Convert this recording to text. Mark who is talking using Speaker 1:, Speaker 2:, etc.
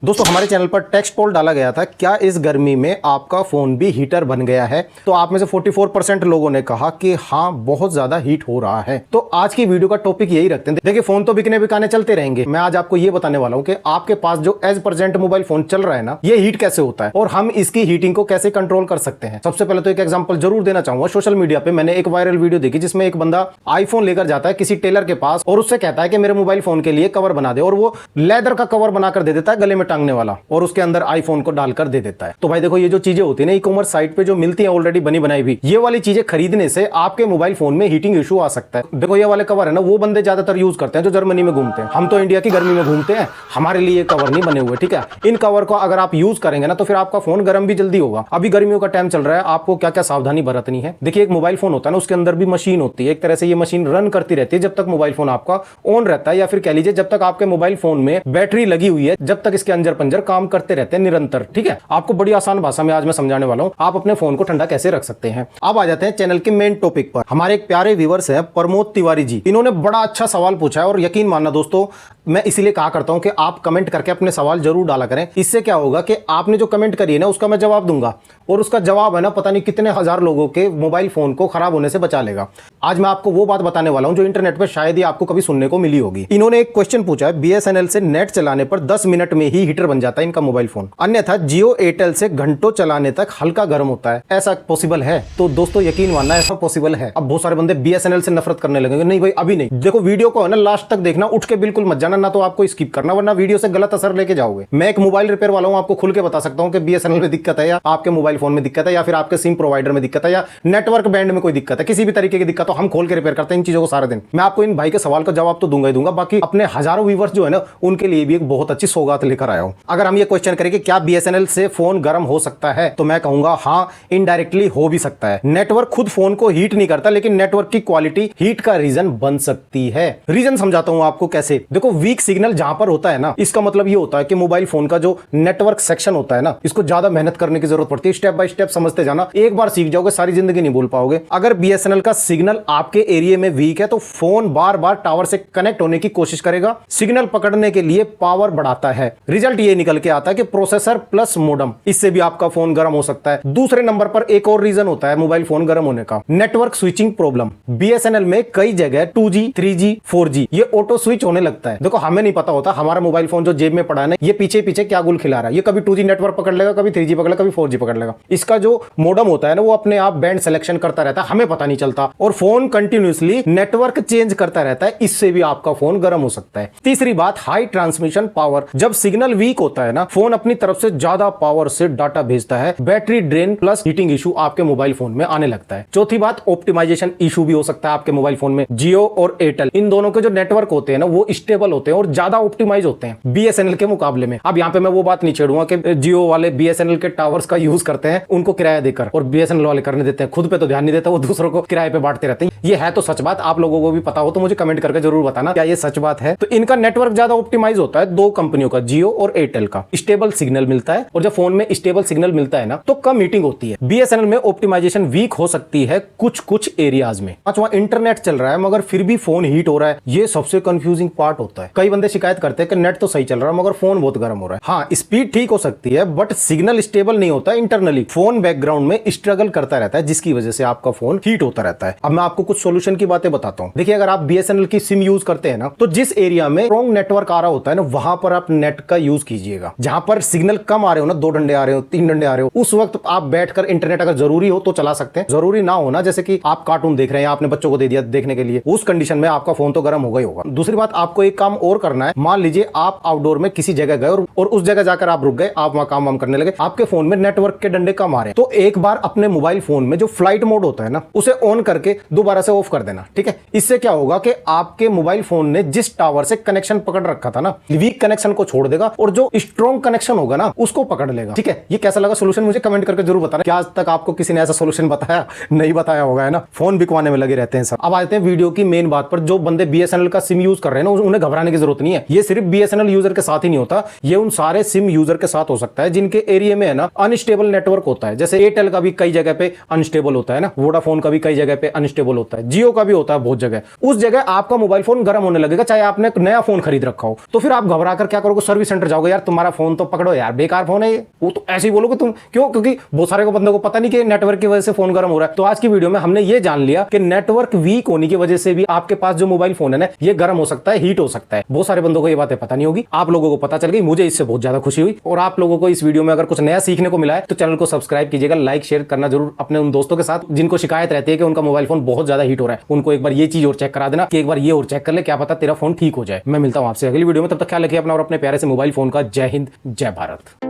Speaker 1: दोस्तों हमारे चैनल पर टेक्स्ट पोल डाला गया था, क्या इस गर्मी में आपका फोन भी हीटर बन गया है। तो आप में से 44% लोगों ने कहा कि हाँ बहुत ज्यादा हीट हो रहा है। तो आज की वीडियो का टॉपिक यही रखते हैं। देखिए फोन तो बिकने बिकाने चलते रहेंगे, मैं आज आपको ये बताने वाला हूँ कि आपके पास जो एज प्रेजेंट मोबाइल फोन चल रहा है ना, ये हीट कैसे होता है और हम इसकी हीटिंग को कैसे कंट्रोल कर सकते हैं। सबसे पहले तो एक एग्जाम्पल जरूर देना चाहूंगा। सोशल मीडिया पे मैंने एक वायरल वीडियो देखी जिसमें एक बंदा आईफोन लेकर जाता है किसी टेलर के पास और उससे कहता है कि मेरे मोबाइल फोन के लिए कवर बना दे, और वो लेदर का कवर बनाकर दे देता है गले में टांगने वाला, और उसके अंदर आईफोन को डालकर दे देता है। तो भाई देखो ये जो चीजें होती है ना, ई कॉमर्स साइट पे जो मिलती है ऑलरेडी बनी बनाई भी, ये वाली चीजें खरीदने से आपके मोबाइल फोन में हीटिंग इशू आ सकता है। देखो ये वाले कवर है ना, वो बंदे ज्यादातर यूज करते हैं जो जर्मनी में घूमते हैं। हम तो इंडिया की गर्मी में घूमते हैं, हमारे लिए कवर नहीं बने हुए, ठीक है। इन कवर को अगर आप यूज करेंगे ना तो फिर आपका फोन गर्म भी जल्दी होगा। अभी गर्मियों का टाइम चल रहा है, आपको क्या क्या सावधानी बरतनी है। देखिए एक मोबाइल फोन होता है ना, उसके अंदर भी मशीन होती है। एक तरह से ये मशीन रन करती रहती है जब तक मोबाइल फोन आपका ऑन रहता है, या फिर कह लीजिए जब तक आपके मोबाइल फोन में बैटरी लगी हुई है, जब तक इसके अंजर पंजर काम करते रहते हैं निरंतर, ठीक है। आपको बड़ी आसान भाषा में आज मैं समझाने वाला हूं आप अपने फोन को ठंडा कैसे रख सकते हैं। अब आ जाते हैं चैनल के मेन टॉपिक पर। हमारे एक प्यारे व्यूअर्स हैं प्रमोद तिवारी जी, इन्होंने बड़ा अच्छा सवाल पूछा है, और यकीन मानना दोस्तों मैं इसीलिए कहा करता हूं कि आप कमेंट करके अपने सवाल जरूर डाला करें। इससे क्या होगा कि आपने जो कमेंट करी है ना उसका मैं जवाब दूंगा, और उसका जवाब है ना पता नहीं कितने हजार लोगों के मोबाइल फोन को खराब होने से बचा लेगा। आज मैं आपको वो बात बताने वाला हूं जो इंटरनेट पर शायद ही आपको कभी सुनने को मिली होगी। इन्होंने एक क्वेश्चन पूछा है, बीएसएनएल से नेट चलाने पर 10 मिनट में ही हीटर बन जाता है इनका मोबाइल फोन, अन्यथा जियो एयरटेल से घंटों चलाने तक हल्का गर्म होता है, ऐसा पॉसिबल है? तो दोस्तों यकीन मानना ऐसा पॉसिबल है। अब बहुत सारे बंदे बीएसएनएल से नफरत करने लगेंगे, नहीं भाई अभी नहीं। देखो वीडियो को है ना लास्ट तक देखना, उठ के बिल्कुल मत जाना, ना तो आपको स्किप करना वरना वीडियो से गलत असर लेके जाओगे। मैं एक मोबाइल रिपेयर वाला हूं, आपको खुल के बता सकता हूं कि बीएसएनएल में दिक्कत है, या आपके मोबाइल फोन में दिक्कत है, या फिर आपके सिम प्रोवाइडर में दिक्कत है, या नेटवर्क बैंड में कोई दिक्कत है, किसी भी तरीके की दिक्कत हो हम खोल के रिपेयर करते हैं इन चीजों को सारे दिन। मैं आपको इन भाई के सवाल का जवाब तो दूंगा ही दूंगा, बाकी अपने हजारों व्यूअर्स जो है ना उनके लिए भी एक बहुत अच्छी सौगात लेकर आया हूं। अगर हम ये क्वेश्चन करें कि क्या बीएसएनएल से फोन गर्म हो सकता है, तो मैं कहूंगा हाँ इनडायरेक्टली हो भी सकता है। नेटवर्क खुद फोन को हीट नहीं करता, लेकिन नेटवर्क की क्वालिटी हीट का रीजन बन सकती है। रीजन समझाता हूं आपको कैसे। देखो वीक सिग्नल जहां पर होता है ना, इसका मतलब ये होता है कि मोबाइल फोन का जो नेटवर्क सेक्शन होता है ना, इसको ज्यादा मेहनत करने की जरूरत पड़ती है। स्टेप बाय स्टेप समझते जाना, एक बार सीख जाओगे सारी जिंदगी नहीं भूल पाओगे। अगर बीएसएनएल का सिग्नल आपके एरिया में वीक है तो फोन बार बार टावर से कनेक्ट होने की कोशिश करेगा, सिग्नल पकड़ने के लिए पावर बढ़ाता है। रिजल्ट ये निकल के आता है कि प्रोसेसर प्लस मोडम, इससे भी आपका फोन गर्म हो सकता है। दूसरे नंबर पर एक और रीजन होता है मोबाइल फोन गर्म होने का, नेटवर्क स्विचिंग प्रॉब्लम। बीएसएनएल में कई जगह 2G 3G 4G ये ऑटो स्विच होने लगता है। देखो हमें नहीं पता होता हमारा मोबाइल फोन जो जेब में पड़ा है ना, ये पीछे पीछे क्या गुल खिला रहा है। ये कभी 2G नेटवर्क पकड़ लेगा, कभी 3G पकड़ लेगा, कभी 4G पकड़ लेगा। इसका जो मोडम होता है ना वो अपने आप बैंड सिलेक्शन करता रहता है, हमें पता नहीं चलता, और फोन कंटिन्यूअसली नेटवर्क चेंज करता रहता है, इससे भी आपका फोन गर्म हो सकता है। तीसरी बात हाई ट्रांसमिशन पावर। जब सिग्नल वीक होता है ना, फोन अपनी तरफ से ज्यादा पावर से डाटा भेजता है, battery drain plus heating issue आपके मोबाइल फोन में आने लगता है। चौथी बात ऑप्टिमाइजेशन इशू भी हो सकता है आपके मोबाइल फोन में। जियो और एयरटेल इन दोनों के जो नेटवर्क होते हैं ना वो स्टेबल होते हैं और ज्यादा ऑप्टिमाइज होते हैं बीएसएनएल के मुकाबले में। अब यहाँ पे मैं वो बात नहीं छेड़ूंगा कि जियो वाले बीएसएनएल के टावर्स का यूज करते हैं उनको किराया देकर, और बीएसएनएल वाले करने देते हैं, खुद पे तो ध्यान नहीं देता, वो दूसरों को किराए पे बांटते रहते हैं। ये है तो सच बात, आप लोगों को भी पता हो तो मुझे कमेंट करके जरूर बताना क्या ये सच बात है। तो इनका नेटवर्क ज्यादा ऑप्टिमाइज होता है, दो कंपनियों का, जियो और एयरटेल का। स्टेबल सिग्नल मिलता है, और जब फोन में स्टेबल सिग्नल मिलता है ना तो कम हीटिंग होती है। बीएसएनएल में ऑप्टिमाइजेशन वीक हो सकती है कुछ एरियाज में। पांचवा इंटरनेट चल रहा है मगर फिर भी फोन हीट हो रहा है, ये सबसे कंफ्यूजिंग पार्ट होता है। कई बंदे शिकायत करते हैं कि नेट तो सही चल रहा है मगर फोन बहुत गर्म हो रहा है। हाँ स्पीड ठीक हो सकती है बट सिग्नल स्टेबल नहीं होता इंटरनली, फोन बैकग्राउंड में स्ट्रगल करता रहता है, जिसकी वजह से आपका फोन हीट होता रहता है। अब मैं आपको कुछ सोल्यूशन की बातें बताता हूं। देखिए अगर आप बीएसएनएल की सिम यूज करते हैं ना, तो जिस एरिया में स्ट्रॉन्ग नेटवर्क आ रहा होता है ना, वहां पर आप नेट का यूज कीजिएगा। जहां पर सिग्नल कम आ रहे हो ना, 2 डंडे आ रहे हो, 3 डंडे आ रहे हो, उस वक्त आप बैठकर इंटरनेट अगर जरूरी हो तो चला सकते हैं। जरूरी ना हो ना, जैसे कि आप कार्टून देख रहे हैं, आपने बच्चों को दे दिया देखने के लिए, उस कंडीशन में आपका फोन तो गर्म होगा ही होगा। दूसरी बात, आपको एक काम और करना है। मान लीजिए आप आउटडोर में किसी जगह गए और उस जगह जाकर आप रुक गए, आप वहां काम वाम करने लगे, आपके फोन में नेटवर्क के डंडे कम आ रहे हैं, तो एक बार अपने मोबाइल फोन में जो फ्लाइट मोड होता है ना उसे ऑन करके दोबारा से ऑफ कर देना, ठीक है। इससे क्या होगा कि आपके मोबाइल फोन ने जिस टावर से कनेक्शन पकड़ रखा था ना, वीक कनेक्शन को छोड़ देगा और जो स्ट्रॉन्ग कनेक्शन होगा ना उसको पकड़ लेगा, ठीक है। ये कैसा लगा सोल्यूशन मुझे कमेंट करके जरूर बताना। क्या आज तक आपको किसी ने ऐसा सोल्यूशन बताया? नहीं बताया होगा, है ना। फोन बिकवाने में लगे रहते हैं सब। अब आते हैं वीडियो की मेन बात पर। जो बंदे बीएसएनएल का सिम यूज कर रहे हैं ना, उन्हें घबराने घबराने की जरूरत नहीं है। ये सिर्फ बीएसएनएल यूजर के साथ ही नहीं होता, ये उन सारे सिम यूजर के साथ हो सकता है जिनके एरिया में है ना अनस्टेबल नेटवर्क होता है। जैसे एयरटेल का भी कई जगह पे अनस्टेबल होता है ना, वोडाफोन का भी कई जगह पे अनस्टेबल होता है, जियो का भी होता है बहुत जगह। उस जगह आपका मोबाइल फोन गर्म होने लगेगा, चाहे आपने एक नया फोन खरीद रखा हो। तो फिर आप घबरा कर क्या करोगे, सर्विस सेंटर जाओगे, यार तुम्हारा फोन तो पकड़ो यार, बेकार फोन है ये। वो तो ऐसे ही बोलोगे तुम, क्यों? क्योंकि बहुत सारे को बंदों को पता नहीं कि नेटवर्क की वजह से फोन गर्म हो रहा है। तो आज की वीडियो में हमने ये जान लिया कि नेटवर्क वीक होने की वजह से भी आपके पास जो मोबाइल फोन है ना, ये गर्म हो सकता है, हीट हो सकता है। बहुत सारे बंदों को ये बातें पता नहीं होगी, आप लोगों को पता चल गई, मुझे इससे बहुत ज्यादा खुशी हुई। और आप लोगों को इस वीडियो में अगर कुछ नया सीखने को मिला है तो चैनल को सब्सक्राइब कीजिएगा, लाइक शेयर करना जरूर अपने उन दोस्तों के साथ जिनको शिकायत रहती है कि उनका मोबाइल फोन बहुत ज्यादा हीट हो रहा है। उनको एक बार ये चीज और चेक करा देना कि एक बार ये और चेक कर ले, क्या पता तेरा फोन ठीक हो जाए। मैं मिलता हूं आपसे अगली वीडियो में, तब तक ख्याल रखिए अपना और अपने प्यारे से मोबाइल फोन का। जय हिंद, जय भारत।